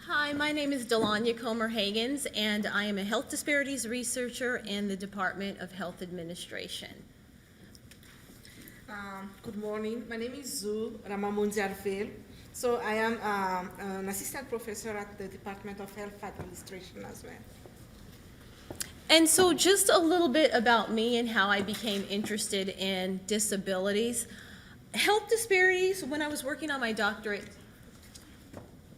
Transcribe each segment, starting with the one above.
Hi, my name is DeLawnia Comer-Hagans, and I am a health disparities researcher in the Department of Health Administration. Good morning. My name is Ramamonjiarivelo. So I am an assistant professor at the Department of Health Administration as well. And so just a little bit about me and how I became interested in disabilities. Health disparities, when I was working on my doctorate,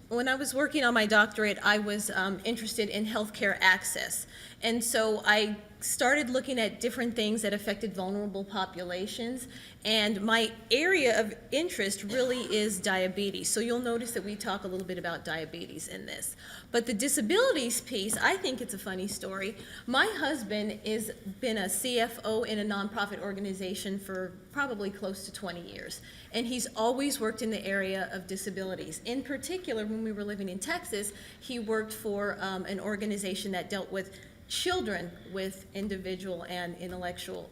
I was interested in healthcare access. And so I started looking at different things that affected vulnerable populations. And my area of interest really is diabetes. So you'll notice that we talk a little bit about diabetes in this. But the disabilities piece, I think it's a funny story. My husband has been a CFO in a nonprofit organization for probably close to 20 years. And he's always worked in the area of disabilities. In particular, when we were living in Texas, he worked for an organization that dealt with children with individual and intellectual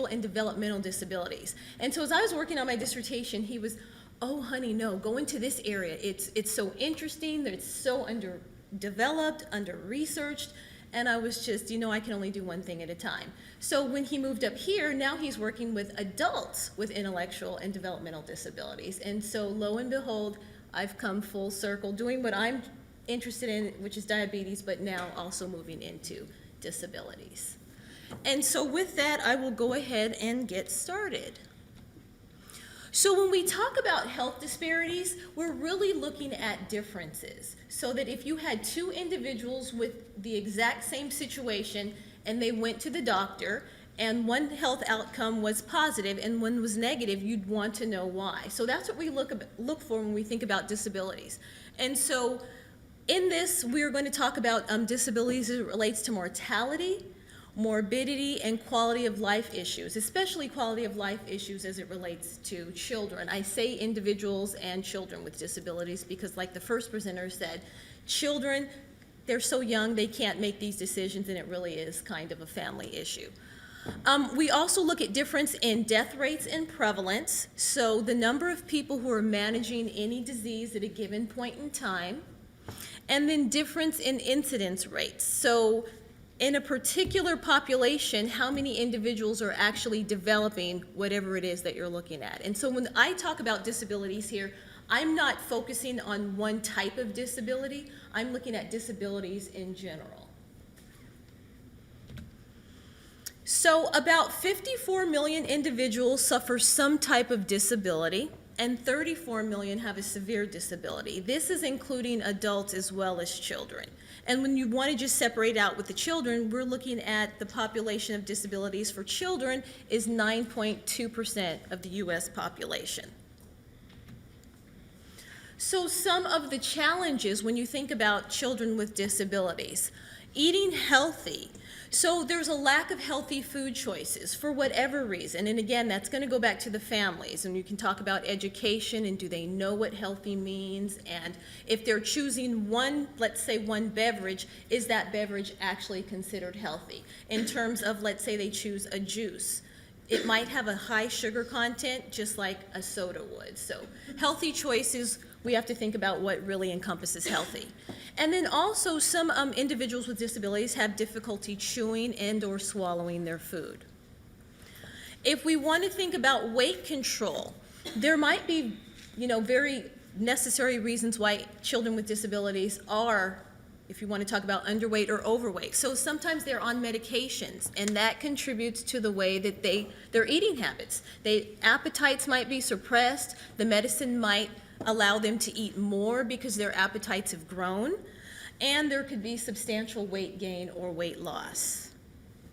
and developmental disabilities. And so as I was working on my dissertation, he was, oh honey, no, go into this area. It's so interesting, that it's so underdeveloped, under-researched, and I was just, I can only do one thing at a time. So when he moved up here, now he's working with adults with intellectual and developmental disabilities. And so lo and behold, I've come full circle doing what I'm interested in, which is diabetes, but now also moving into disabilities. And so with that, I will go ahead and get started. So when we talk about health disparities, we're really looking at differences. So that if you had two individuals with the exact same situation and they went to the doctor and one health outcome was positive and one was negative, you'd want to know why. So that's what we look for when we think about disabilities. And so in this, we're going to talk about disabilities as it relates to mortality, morbidity, and quality of life issues, especially quality of life issues as it relates to children. I say individuals and children with disabilities because, like the first presenter said, children, they're so young they can't make these decisions, and it really is kind of a family issue. We also look at difference in death rates and prevalence, so the number of people who are managing any disease at a given point in time, and then difference in incidence rates. So in a particular population, how many individuals are actually developing whatever it is that you're looking at. And so when I talk about disabilities here, I'm not focusing on one type of disability. I'm looking at disabilities in general. So about 54 million individuals suffer some type of disability, and 34 million have a severe disability. This is including adults as well as children. And when you want to just separate out with the children, we're looking at the population of disabilities for children is 9.2% of the US population. So some of the challenges when you think about children with disabilities, eating healthy. So there's a lack of healthy food choices for whatever reason. And again, that's going to go back to the families. And you can talk about education and do they know what healthy means? And if they're choosing one, let's say one beverage, is that beverage actually considered healthy? In terms of, let's say they choose a juice. It might have a high sugar content, just like a soda would. So healthy choices, we have to think about what really encompasses healthy. And then also some individuals with disabilities have difficulty chewing and or swallowing their food. If we want to think about weight control, there might be, very necessary reasons why children with disabilities are, if you want to talk about underweight or overweight. So sometimes they're on medications, and that contributes to the way that their eating habits. Appetites might be suppressed. The medicine might allow them to eat more because their appetites have grown, and there could be substantial weight gain or weight loss.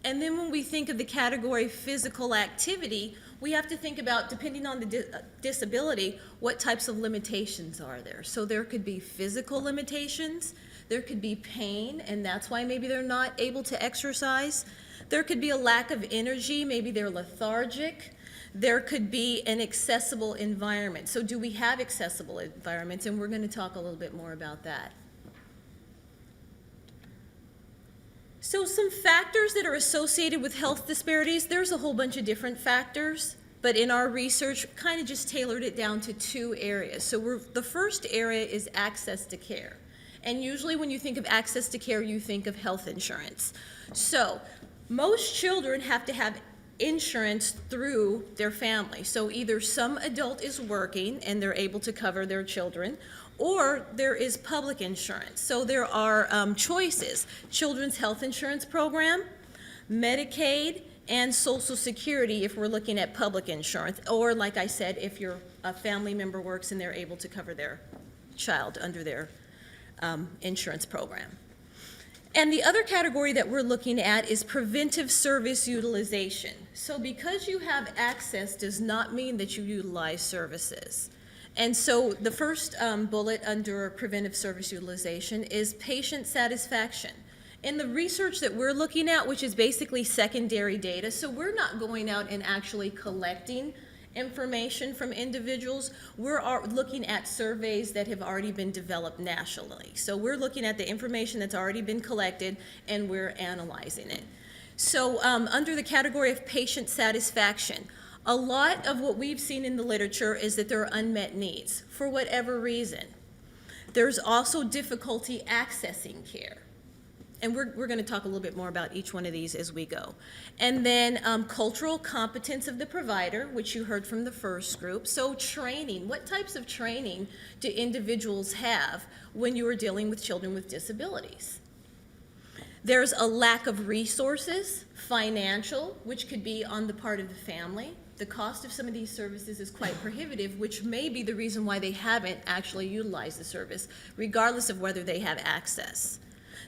And then when we think of the category physical activity, we have to think about, depending on the disability, what types of limitations are there. So there could be physical limitations, there could be pain, and that's why maybe they're not able to exercise. There could be a lack of energy, maybe they're lethargic. There could be an accessible environment. So do we have accessible environments? And we're going to talk a little bit more about that. So some factors that are associated with health disparities, there's a whole bunch of different factors. but in our research, kind of just tailored it down to 2 areas. So the first area is access to care. And usually when you think of access to care, you think of health insurance. So most children have to have insurance through their family. So either some adult is working and they're able to cover their children, or there is public insurance. So there are choices: Children's Health Insurance Program, Medicaid, and Social Security if we're looking at public insurance, or like I said, if a family member works and they're able to cover their child under their insurance program. And the other category that we're looking at is preventive service utilization. So because you have access does not mean that you utilize services. And so the first bullet under preventive service utilization is patient satisfaction. In the research that we're looking at, which is basically secondary data, so we're not going out and actually collecting information from individuals. We're looking at surveys that have already been developed nationally. So we're looking at the information that's already been collected and we're analyzing it. So under the category of patient satisfaction, a lot of what we've seen in the literature is that there are unmet needs for whatever reason. There's also difficulty accessing care. And we're going to talk a little bit more about each one of these as we go. And then cultural competence of the provider, which you heard from the first group. So training, what types of training do individuals have when you are dealing with children with disabilities? There's a lack of resources, financial, which could be on the part of the family. The cost of some of these services is quite prohibitive, which may be the reason why they haven't actually utilized the service, regardless of whether they have access.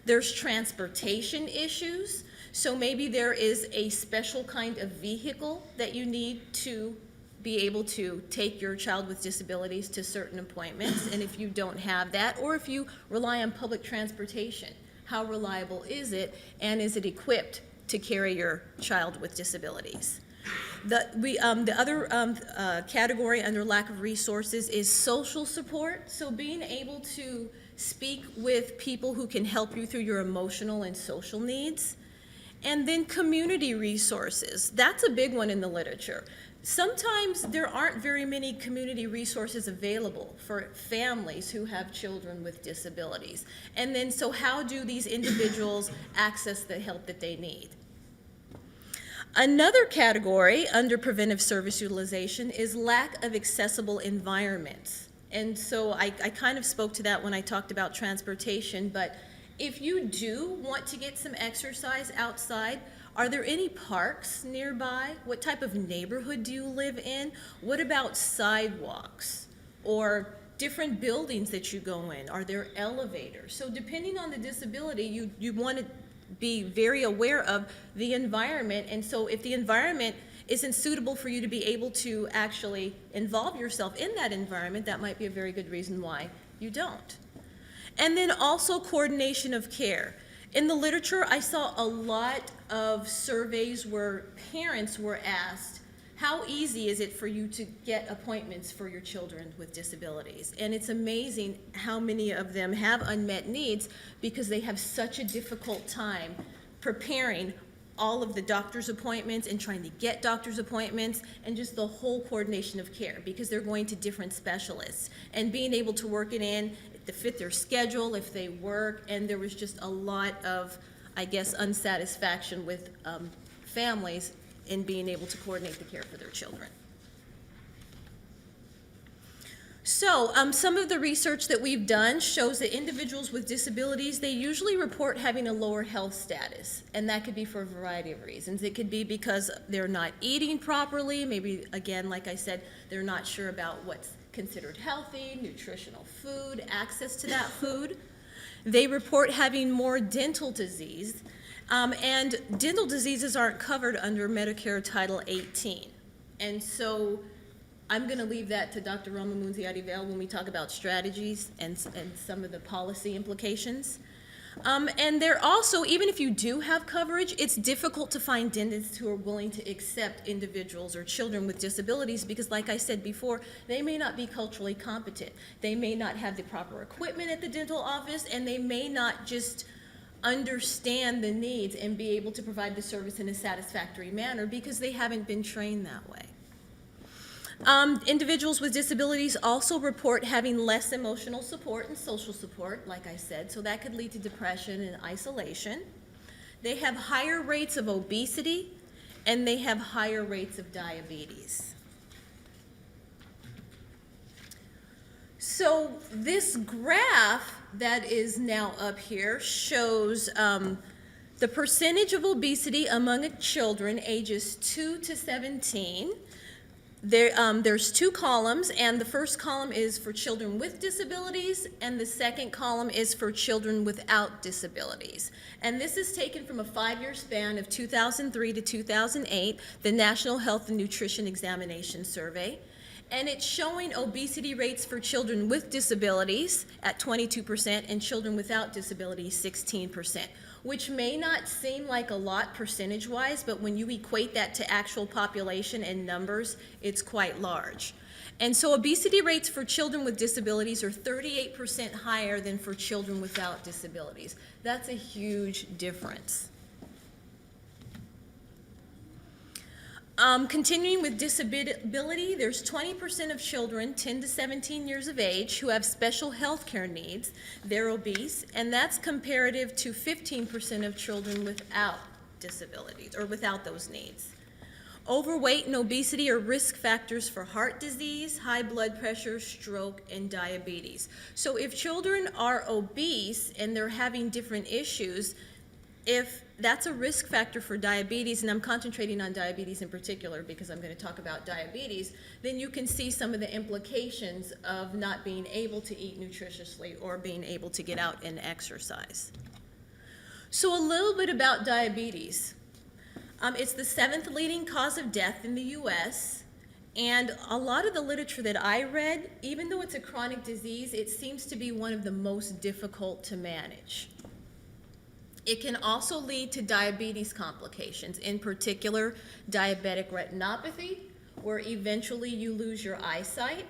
There's transportation issues, so maybe there is a special kind of vehicle that you need to be able to take your child with disabilities to certain appointments, and if you don't have that, or if you rely on public transportation, how reliable is it, and is it equipped to carry your child with disabilities? The other category under lack of resources is social support, so being able to speak with people who can help you through your emotional and social needs. And then community resources. That's a big one in the literature. Sometimes there aren't very many community resources available for families who have children with disabilities. And then so how do these individuals access the help that they need? Another category under preventive service utilization is lack of accessible environments. And so I kind of spoke to that when I talked about transportation, but if you do want to get some exercise outside, are there any parks nearby? What type of neighborhood do you live in? What about sidewalks or different buildings that you go in? Are there elevators? So depending on the disability, you want to be very aware of the environment, and so if the environment isn't suitable for you to be able to actually involve yourself in that environment, that might be a very good reason why you don't. And then also coordination of care. In the literature, I saw a lot of surveys where parents were asked, how easy is it for you to get appointments for your children with disabilities? And it's amazing how many of them have unmet needs because they have such a difficult time preparing all of the doctor's appointments and trying to get doctor's appointments and just the whole coordination of care because they're going to different specialists and being able to work it in to fit their schedule if they work. And there was just a lot of, I guess, unsatisfaction with families in being able to coordinate the care for their children. So some of the research that we've done shows that individuals with disabilities, they usually report having a lower health status, and that could be for a variety of reasons. It could be because they're not eating properly, maybe, again, like I said, they're not sure about what's considered healthy, nutritional food, access to that food. They report having more dental disease, and dental diseases aren't covered under Medicare Title 18. And so I'm going to leave that to Dr. Ramamonjiarivelo when we talk about strategies and some of the policy implications. And they're also, even if you do have coverage, it's difficult to find dentists who are willing to accept individuals or children with disabilities because, like I said before, they may not be culturally competent. They may not have the proper equipment at the dental office, and they may not just understand the needs and be able to provide the service in a satisfactory manner because they haven't been trained that way. Individuals with disabilities also report having less emotional support and social support, like I said, so that could lead to depression and isolation. They have higher rates of obesity, and they have higher rates of diabetes. So this graph that is now up here shows the percentage of obesity among children ages 2 to 17. There's two columns, and the first column is for children with disabilities, and the second column is for children without disabilities. And this is taken from a 5-year span of 2003 to 2008, the National Health and Nutrition Examination Survey. And it's showing obesity rates for children with disabilities at 22% and children without disabilities 16%, which may not seem like a lot percentage-wise, but when you equate that to actual population and numbers, it's quite large. And so obesity rates for children with disabilities are 38% higher than for children without disabilities. That's a huge difference. Continuing with disability, there's 20% of children 10 to 17 years of age who have special health care needs. They're obese, and that's comparative to 15% of children without disabilities or without those needs. Overweight and obesity are risk factors for heart disease, high blood pressure, stroke, and diabetes. So if children are obese and they're having different issues, if that's a risk factor for diabetes, and I'm concentrating on diabetes in particular because I'm going to talk about diabetes, then you can see some of the implications of not being able to eat nutritiously or being able to get out and exercise. So a little bit about diabetes. It's the 7th leading cause of death in the U.S., and a lot of the literature that I read, even though it's a chronic disease, it seems to be one of the most difficult to manage. It can also lead to diabetes complications, in particular diabetic retinopathy, where eventually you lose your eyesight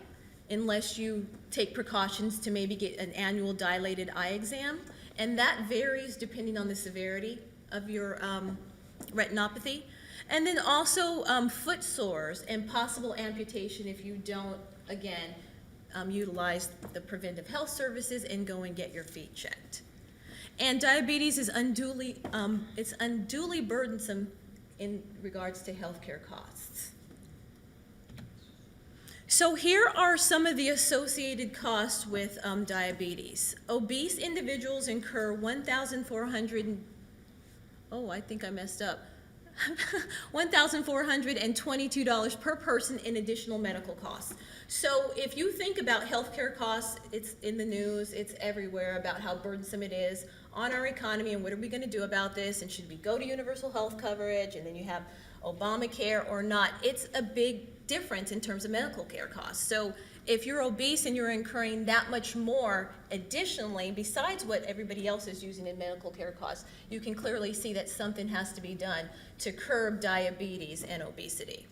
unless you take precautions to maybe get an annual dilated eye exam. And that varies depending on the severity of your retinopathy. And then also foot sores and possible amputation if you don't, again, utilize the preventive health services and go and get your feet checked. And diabetes is unduly burdensome in regards to healthcare costs. So here are some of the associated costs with diabetes. Obese individuals incur $1,422 per person in additional medical costs. So if you think about healthcare costs, it's in the news, it's everywhere about how burdensome it is on our economy and what are we going to do about this and should we go to universal health coverage and then you have Obamacare or not. It's a big difference in terms of medical care costs. So if you're obese and you're incurring that much more additionally, besides what everybody else is using in medical care costs, you can clearly see that something has to be done to curb diabetes and obesity.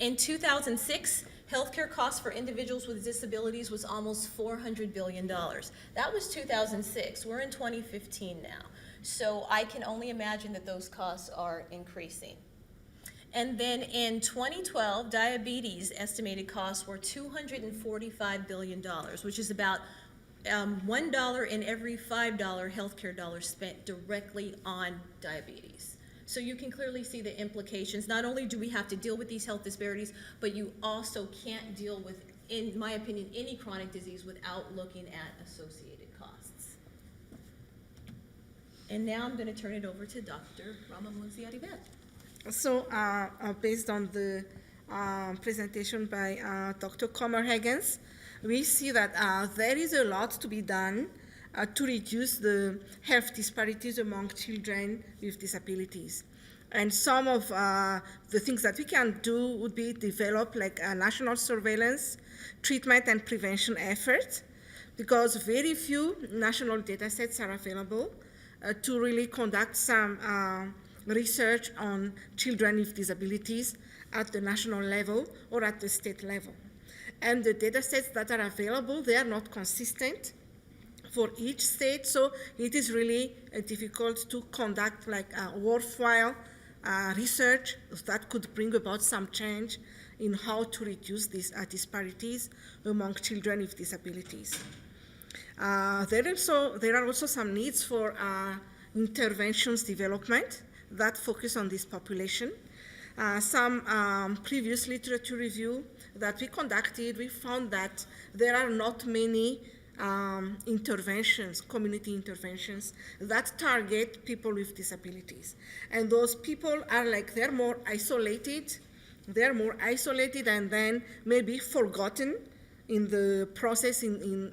In 2006, healthcare costs for individuals with disabilities was almost $400 billion. That was 2006. We're in 2015 now. So I can only imagine that those costs are increasing. And then in 2012, diabetes estimated costs were $245 billion, which is about $1 in every $5 healthcare dollar spent directly on diabetes. So you can clearly see the implications. Not only do we have to deal with these health disparities, but you also can't deal with, in my opinion, any chronic disease without looking at associated costs. And now I'm going to turn it over to Dr. Ramamonjiarivelo. So based on the presentation by Dr. Comer-Hagans, we see that there is a lot to be done to reduce the health disparities among children with disabilities. And some of the things that we can do would be develop like a national surveillance, treatment and prevention efforts, because very few national data sets are available to really conduct some research on children with disabilities at the national level or at the state level. And the data sets that are available, they are not consistent for each state, so it is really difficult to conduct like a worthwhile research that could bring about some change in how to reduce these disparities among children with disabilities. There are also some needs for interventions development that focus on this population. Some previous literature review that we conducted, we found that there are not many interventions, community interventions, that target people with disabilities. And those people are like, they're more isolated and then maybe forgotten in the process in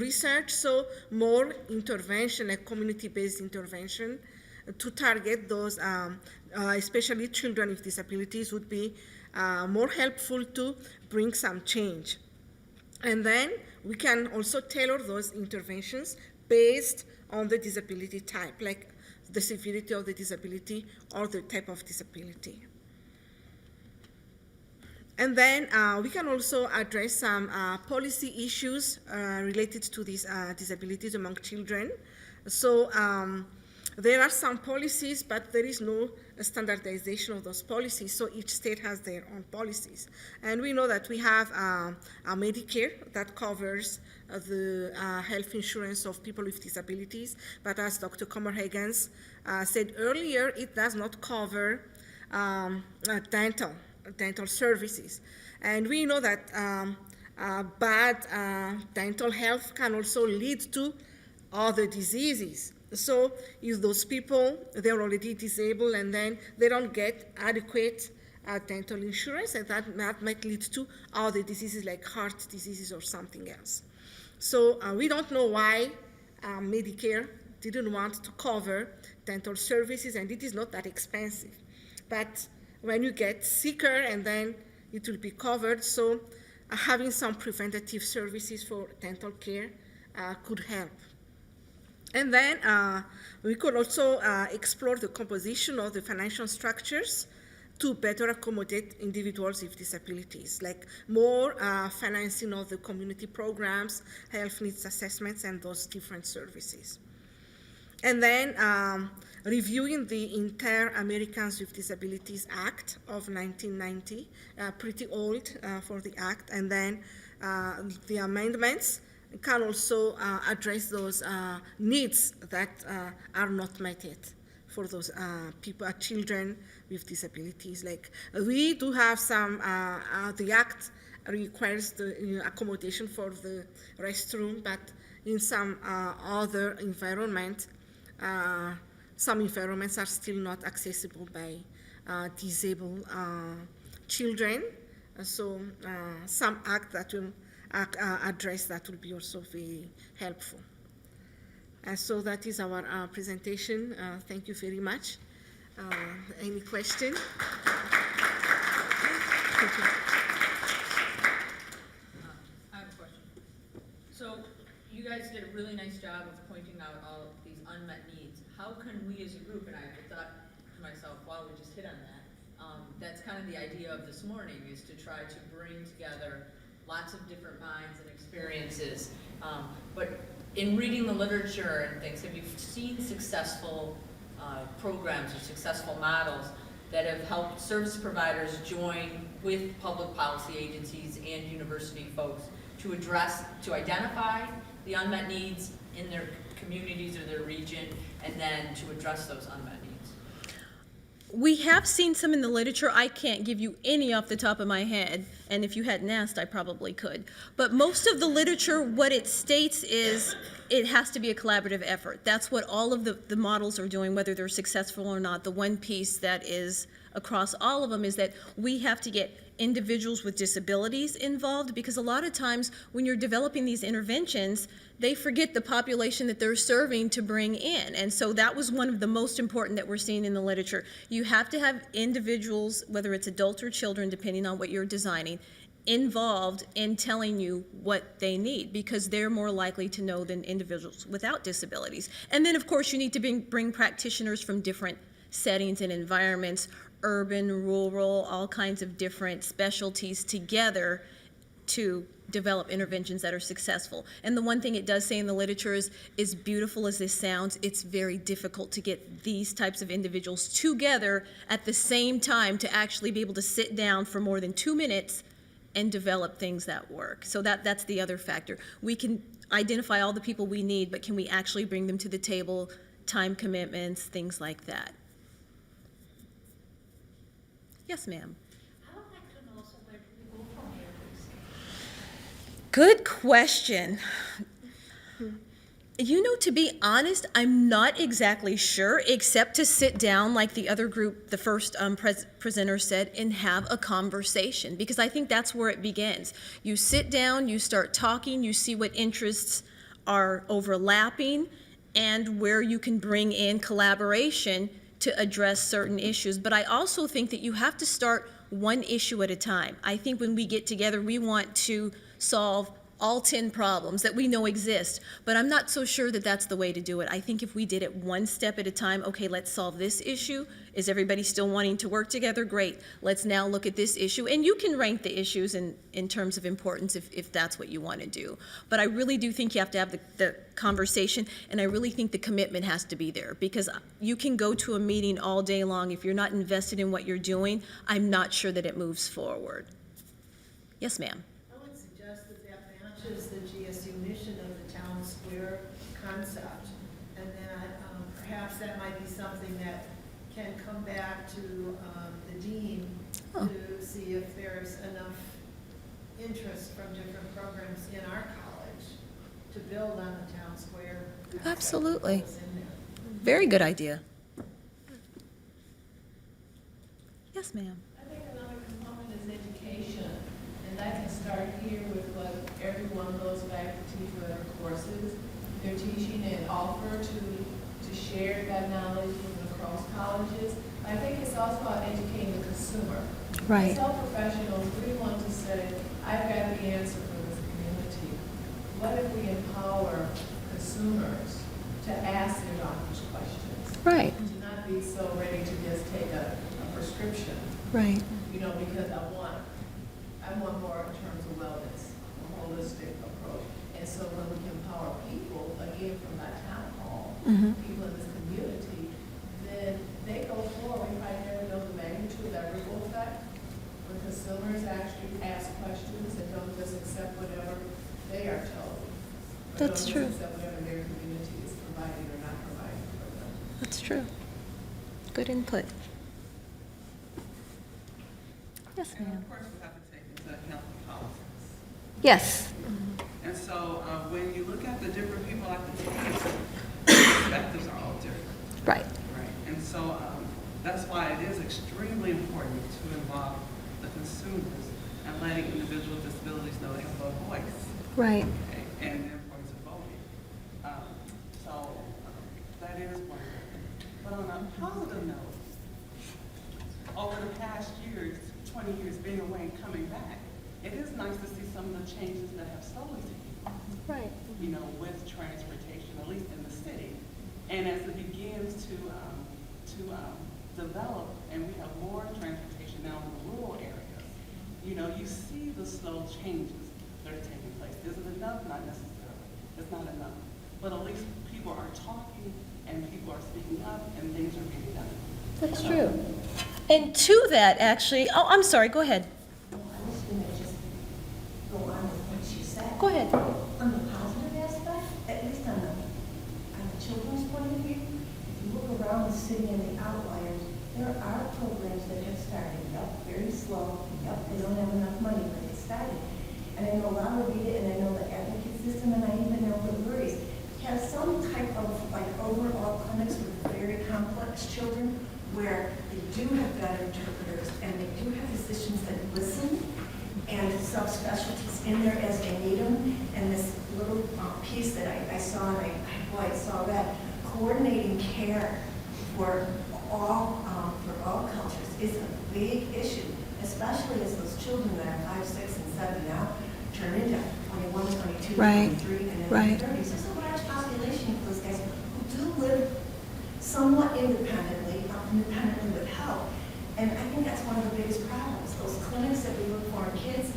research. So more intervention, like community-based intervention, to target those, especially children with disabilities, would be more helpful to bring some change. And then we can also tailor those interventions based on the disability type, like the severity of the disability or the type of disability. And then we can also address some policy issues related to these disabilities among children. So there are some policies, but there is no standardization of those policies, so each state has their own policies. And we know that we have a Medicare that covers the health insurance of people with disabilities, but as Dr. Comer-Hagans said earlier, it does not cover dental services. And we know that bad dental health can also lead to other diseases. So if those people, they're already disabled and then they don't get adequate dental insurance, and that might lead to other diseases like heart diseases or something else. So we don't know why Medicare didn't want to cover dental services, and it is not that expensive. But when you get sicker, and then it will be covered, so having some preventative services for dental care could help. And then we could also explore the composition of the financial structures to better accommodate individuals with disabilities, like more financing of the community programs, health needs assessments, and those different services. And then reviewing the Inter-Americans with Disabilities Act of 1990, pretty old for the act, and then the amendments can also address those needs that are not met yet for those people, children with disabilities. Like we do have some, the act requires the accommodation for the restroom, but in some other environment, some environments are still not accessible by disabled children. So some act that will address that will be also very helpful. So that is our presentation. Thank you very much. Any question? Thank you. I have a question. So you guys did a really nice job of pointing out all of these unmet needs. How can we as a group, and I thought to myself, wow, we just hit on that. That's kind of the idea of this morning, is to try to bring together lots of different minds and experiences. But in reading the literature and things, have you seen successful programs or successful models that have helped service providers join with public policy agencies and university folks to identify the unmet needs in their communities or their region, and then to address those unmet needs? We have seen some in the literature. I can't give you any off the top of my head, and if you hadn't asked, I probably could. But most of the literature, what it states is it has to be a collaborative effort. That's what all of the models are doing, whether they're successful or not. The one piece that is across all of them is that we have to get individuals with disabilities involved, because a lot of times when you're developing these interventions, they forget the population that they're serving to bring in. And so that was one of the most important that we're seeing in the literature. You have to have individuals, whether it's adults or children, depending on what you're designing, involved in telling you what they need, because they're more likely to know than individuals without disabilities. And then, of course, you need to bring practitioners from different settings and environments, urban, rural, all kinds of different specialties together to develop interventions that are successful. And the one thing it does say in the literature is, as beautiful as this sounds, it's very difficult to get these types of individuals together at the same time to actually be able to sit down for more than 2 minutes and develop things that work. So that's the other factor. We can identify all the people we need, but can we actually bring them to the table, time commitments, things like that. Yes, ma'am. I would like to know, so where do we go from here, please? Good question. You know, to be honest, I'm not exactly sure, except to sit down like the other group, the first presenter said, and have a conversation, because I think that's where it begins. You sit down, you start talking, you see what interests are overlapping, and where you can bring in collaboration to address certain issues. But I also think that you have to start one issue at a time. I think when we get together, we want to solve all 10 problems that we know exist, but I'm not so sure that that's the way to do it. I think if we did it one step at a time, okay, let's solve this issue. Is everybody still wanting to work together? Great. Let's now look at this issue. And you can rank the issues in terms of importance if that's what you want to do. But I really do think you have to have the conversation, and I really think the commitment has to be there, because you can go to a meeting all day long. If you're not invested in what you're doing, I'm not sure that it moves forward. Yes, ma'am. Is the GSU mission of the town square concept, and that perhaps that might be something that can come back to the dean to see if there's enough interest from different programs in our college to build on the town square concept. Absolutely. That was in there. Very good idea. Yes, ma'am. I think another component is education, and that can start here with what everyone goes back to teach whatever courses they're teaching and offer to share that knowledge even across colleges. I think it's also about educating the consumer. Right. As health professionals, we want to say, I've got the answer for this community. What if we empower consumers to ask their doctors questions? Right. To not be so ready to just take a prescription, Right. you know, because I want more in terms of wellness, a holistic approach. And so when we can empower people, again, from that town hall, people in this community, then they go forward. We might never know the magnitude of that ripple effect when consumers actually ask questions and don't just accept whatever they are told. Or That's don't true. just accept whatever their community is providing or not providing for them. That's true. Good input. Yes, And ma'am. of course, we have to take into account the politics. Yes. And so when you look at the different people at the table, perspectives are all different. Right. Right. And so that's why it is extremely important to involve the consumers and letting individuals with disabilities know they have a voice. Right. Okay, and the importance of voting. That is one thing. But on a positive note, over the past years, 20 years being away and coming back, it is nice to see some of the changes that have slowly taken place. Right. You know, with transportation, at least in the city. And as it begins to develop, and we have more transportation now in the rural areas, you know, you see the slow changes that are taking place. Is it enough? Not necessarily. It's not enough. But at least people are talking and people are speaking up and things are being done. That's true. And to that, actually, oh, I'm sorry, go ahead. Well, I was going to just go on with what she said. Go ahead. On the positive aspect, at least on the children's point of view, if you look around the city and the outliers, there are programs that have started, very slow, they don't have enough money, but they started. And I know Laura Reed and I know the advocate system, and I even know the Breweries have some type of like overall clinics with very complex children where they do have better interpreters and they do have physicians that listen and subspecialties in there as they need them. And this little piece that I saw, and I saw that coordinating care for all cultures is a big issue, especially as those children that are 5, 6, and 7 now turn into 21, 22, Right. 23, and in Right. their 30s. There's a large population of those guys who do live somewhat independently with help. And I think that's one of the biggest problems. Those clinics that we look for in kids,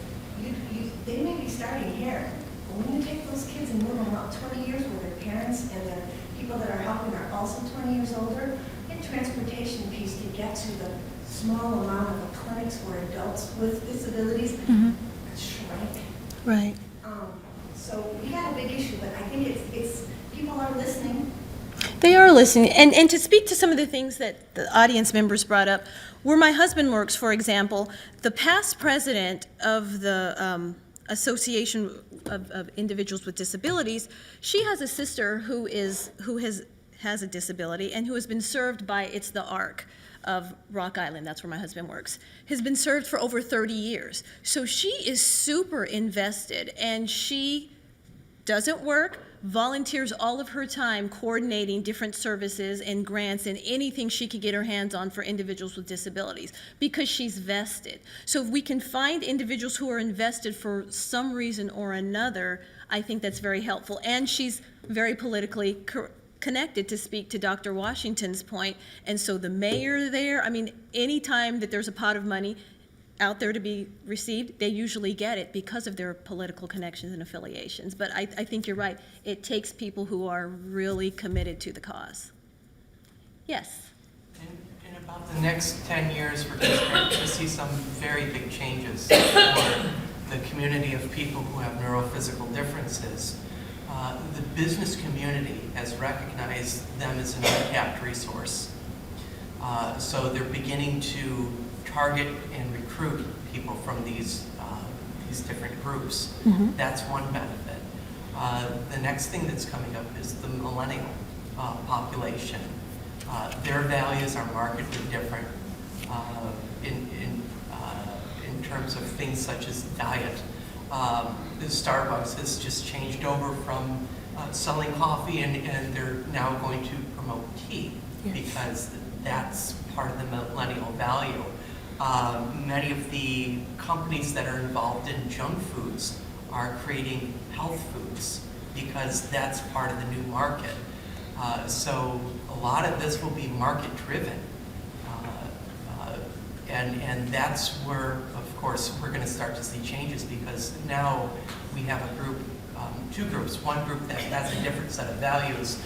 they may be be starting here. But when you take those kids and move them out 20 years where their parents and the people that are helping are also 20 years older, get transportation piece to get to the small amount of the clinics where adults with disabilities shrink. Right. So we got a big issue, but I think it's people are listening. They are listening. And to speak to some of the things that the audience members brought up, where my husband works, for example, the past president of the Association of Individuals with Disabilities, she has a sister who has a disability and who has been served by, it's the ARC of Rock Island, that's where my husband works, has been served for over 30 years. So she is super invested, and she doesn't work, volunteers all of her time coordinating different services and grants and anything she could get her hands on for individuals with disabilities because she's vested. So if we can find individuals who are invested for some reason or another, I think that's very helpful. And she's very politically connected, to speak to Dr. Washington's point. And so the mayor there, I mean, anytime that there's a pot of money out there to be received, they usually get it because of their political connections and affiliations. But I think you're right. It takes people who are really committed to the cause. Yes? In about the next 10 years, we're going to see some very big changes for the community of people who have neurophysical differences. The business community has recognized them as an untapped resource. So they're beginning to target and recruit people from these different groups. That's one benefit. The next thing that's coming up is the millennial population. Their values are markedly different in terms of things such as diet. The Starbucks has just changed over from selling coffee, and they're now going to promote tea because that's part of the millennial value. Many of the companies that are involved in junk foods are creating health foods because that's part of the new market. So a lot of this will be market driven. And that's where, of course, we're going to start to see changes, because now we have a group, two groups. One group that has a different set of values,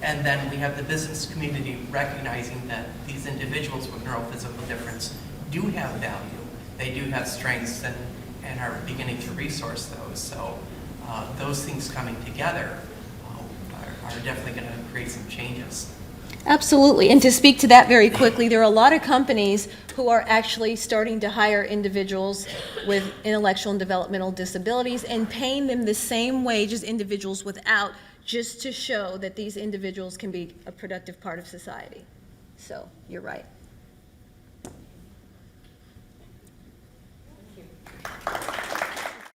and then we have the business community recognizing that these individuals with neurophysical difference do have value. They do have strengths, and are beginning to resource those. So those things coming together are definitely going to create some changes. Absolutely. And to speak to that very quickly, there are a lot of companies who are actually starting to hire individuals with intellectual and developmental disabilities and paying them the same wage as individuals without, just to show that these individuals can be a productive part of society. So you're right.